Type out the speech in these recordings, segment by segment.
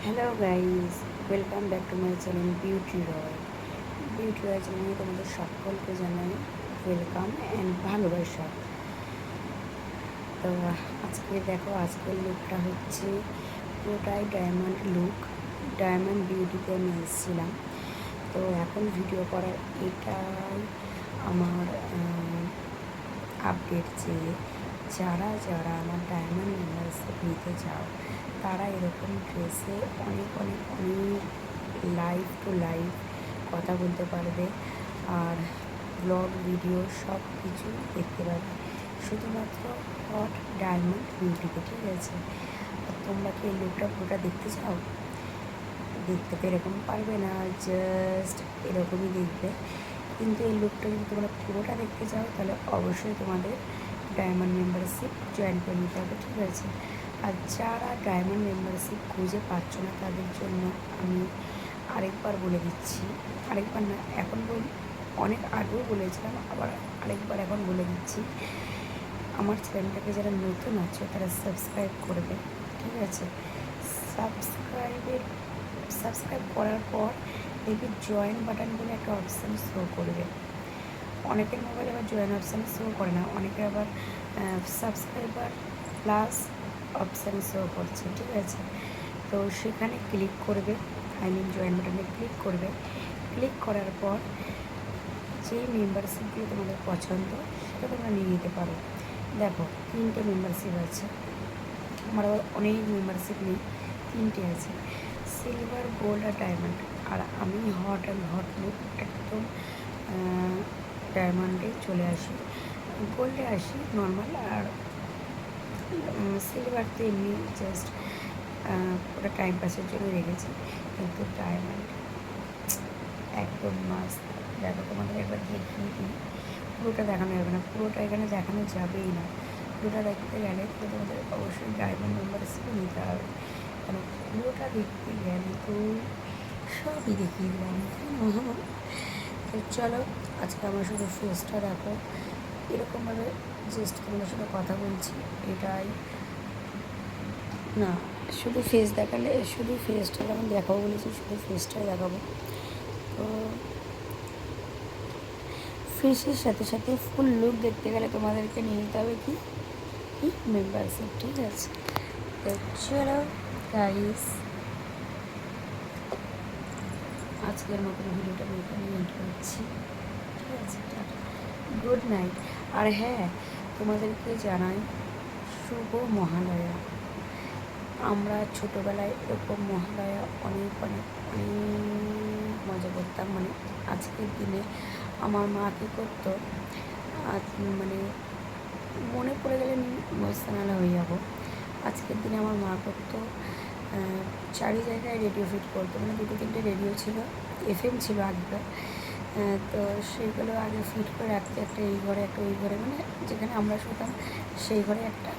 Hello guys, welcome back to my channel Beauty Roy. Beauty Roy চ্যানেলে তোমাদের সকলকে জানাই ওয়েলকাম অ্যান্ড ভালোবাসা। তো আজকে দেখো, আজকের লুকটা হচ্ছে পুরোটাই ডায়মন্ড লুক। ডায়মন্ড বিউটিতে আমি এসেছিলাম। তো এখন ভিডিও করার এটাই আমার আপডেট যে যারা যারা আমার ডায়মন্ড মেম্বারশিপ নিতে চাও তারা এরকম ড্রেসে অনেক অনেক অনেক লাইভ টু লাইভ কথা বলতে পারবে, আর ব্লগ ভিডিও সব কিছু দেখতে পারবে শুধুমাত্র হট ডায়মন্ড বিউটিতে। ঠিক আছে, আর তোমরা কি এই লুকটা পুরোটা দেখতে চাও? দেখতে তো এরকম পারবে না, জাস্ট এরকমই দেখবে। কিন্তু এই লুকটা যদি তোমরা পুরোটা দেখতে চাও তাহলে অবশ্যই তোমাদের ডায়মন্ড মেম্বারশিপ জয়েন করে নিতে হবে। ঠিক আছে, আর যারা ডায়মন্ড মেম্বারশিপ খুঁজে পাচ্ছ না তাদের জন্য আমি আরেকবার বলে দিচ্ছি, আরেকবার না, এখন অনেক আগেও বলেছিলাম, আবার আরেকবার এখন বলে দিচ্ছি। আমার চ্যানেলটাকে যারা নতুন আছে তারা সাবস্ক্রাইব করবে। ঠিক আছে, সাবস্ক্রাইব করার পর দেখবি জয়েন বাটন বলে একটা অপশান শো করবে। অনেকের মোবাইলে আবার জয়েন অপশান শো করে না, অনেকে আবার সাবস্ক্রাইবার প্লাস অপশান শো করছে। ঠিক আছে, তো সেখানে ক্লিক করবে, জয়েন বাটনে ক্লিক করবে। ক্লিক করার পর যেই মেম্বারশিপগুলো তোমাদের পছন্দ সেটা তোমরা নিয়ে নিতে পারো। দেখো, 3টে মেম্বারশিপ আছে, আমার আবার অনেক মেম্বারশিপ নেই, 3টে আছে, সিলভার, গোল্ড আর ডায়মন্ড। আর আমি হট অ্যান্ড হট লুক একদম ডায়মন্ডে চলে আসি, গোল্ডে আসি নর্মাল, আর সিলভার তো এমনি জাস্ট ওটা টাইম পাসের জন্য রেখেছি। কিন্তু ডায়মন্ড একদম মাস্ট। দেখো, তোমাদের একবার দেখিয়ে দিই, পুরোটা দেখানো যাবে না, পুরোটা এখানে দেখানো যাবেই না। পুরোটা দেখতে গেলে তো তোমাদের অবশ্যই ডায়মন্ড মেম্বারশিপ নিতে হবে, কেন পুরোটা দেখতে গেলে তো সবই দেখিয়ে দিলাম। তো চলো, আজকে আমার শুধু ফেসটা দেখো, এরকমভাবে জাস্ট তোমাদের সাথে কথা বলছি, এটাই না, শুধু ফেস দেখালে, শুধু ফেসটা যখন দেখাবো বলেছি শুধু ফেসটাই দেখাবো। তো ফেসের সাথে সাথে ফুল লুক দেখতে গেলে তোমাদেরকে নিয়ে নিতে হবে কি মেম্বারশিপ। ঠিক আছে, তো চলো গাইস, আজকের মতন ভিডিওটা আমি এখানে এন্ড করছি। ঠিক আছে, গুড নাইট। আর হ্যাঁ, তোমাদেরকে জানাই শুভ মহালয়া। আমরা ছোটোবেলায় এরকম মহালয়া অনেক অনেক অনেক মজা করতাম। মানে আজকের দিনে আমার মা কী করতো, মানে মনে পড়ে গেলে আমি ইমোশনাল হয়ে যাব। আজকের দিনে আমার মা করতো, চারি জায়গায় রেডিও ফিট করতো, মানে 2-3টে রেডিও ছিল, FM ছিল আগেকার। তো সেইগুলো আগে ফিট করে রাখতে, একটা এই ঘরে একটা ওই ঘরে, মানে যেখানে আমরা শুতাম সেই ঘরে একটা,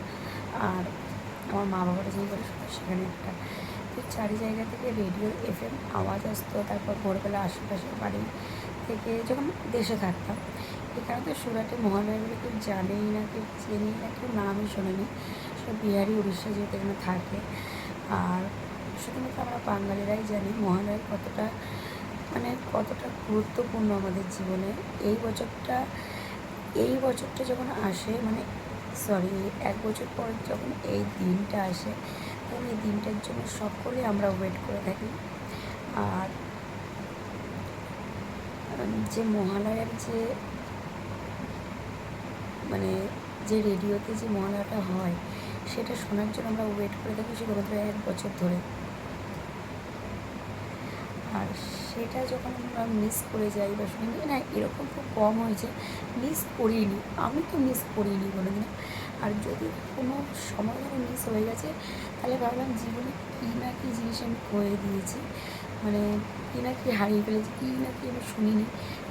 আর আমার মা বাবারা যেই ঘরে শুতো সেখানে একটা। তো চারি জায়গা থেকে রেডিও FM আওয়াজ আসতো। তারপর ভোরবেলা আশেপাশের বাড়ি থেকে, যখন দেশে থাকতাম, এখানে তো সুরাটে মহালয়াগুলো কেউ জানেই না, কেউ চেনেই না, কেউ নামই শোনেনি, সব বিহারি উড়িষ্যা যেহেতু এখানে থাকে। আর শুধুমাত্র আমরা বাঙালিরাই জানি মহালয়া কতটা, মানে কতটা গুরুত্বপূর্ণ আমাদের জীবনে। এই বছরটা যখন আসে, মানে সরি, 1 বছর পর যখন এই দিনটা আসে, তখন এই দিনটার জন্য সকলে আমরা ওয়েট করে থাকি। আর যে মহালয়ার যে, মানে যে রেডিওতে যে মহালয়াটা হয় সেটা শোনার জন্য আমরা ওয়েট করে থাকি শুধুমাত্র 1 বছর ধরে। আর সেটা যখন আমরা মিস করে যাই বা শুনি না, এরকম খুব কম হয়েছে, মিস করিনি, আমি তো মিস করিনি কোনো দিন। আর যদি কোনো সময় ধরে মিস হয়ে গেছে তাহলে ভাবলাম জীবনে কী না কী জিনিস আমি খোয়ে দিয়েছি, মানে কী না কী হারিয়ে ফেলেছি, কী না কী আমি শুনিনি,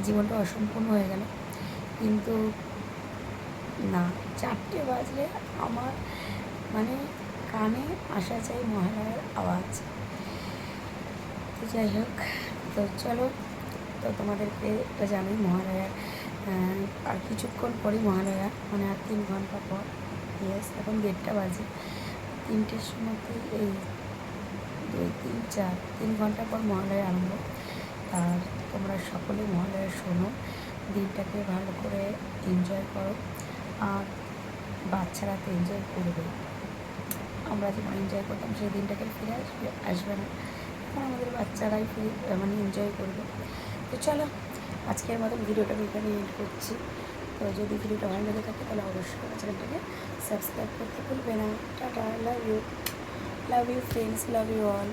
জীবনটা অসম্পূর্ণ হয়ে গেল। কিন্তু না, 4টে বাজলে আমার মানে কানে আসা চাই মহালয়ার আওয়াজ। তো যাই হোক, তো চলো, তো তোমাদেরকে এটা জানি মহালয়ার আর কিছুক্ষণ পরই মহালয়া, মানে আর 3 ঘন্টা পর। ইয়েস, এখন 1:30 বাজে, 3টের সময়তেই এই 2-3 3 ঘন্টা পর মহালয়া আরম্ভ। আর তোমরা সকলে মহালয়া শোনো, দিনটাকে ভালো করে এনজয় করো। আর বাচ্চারা তো এনজয় করবে, আমরা যেমন এনজয় করতাম সেই দিনটাকে ফিরে আসবে না। এখন আমাদের বাচ্চারাই মানে এনজয় করবে। তো চলো, আজকের মতন ভিডিওটা আমি এখানে এন্ড করছি। তো যদি ভিডিওটা ভালো লেগে থাকে তাহলে অবশ্যই আমার চ্যানেলটাকে সাবস্ক্রাইব করতে ভুলবে না। Tata, love you friends, love you all.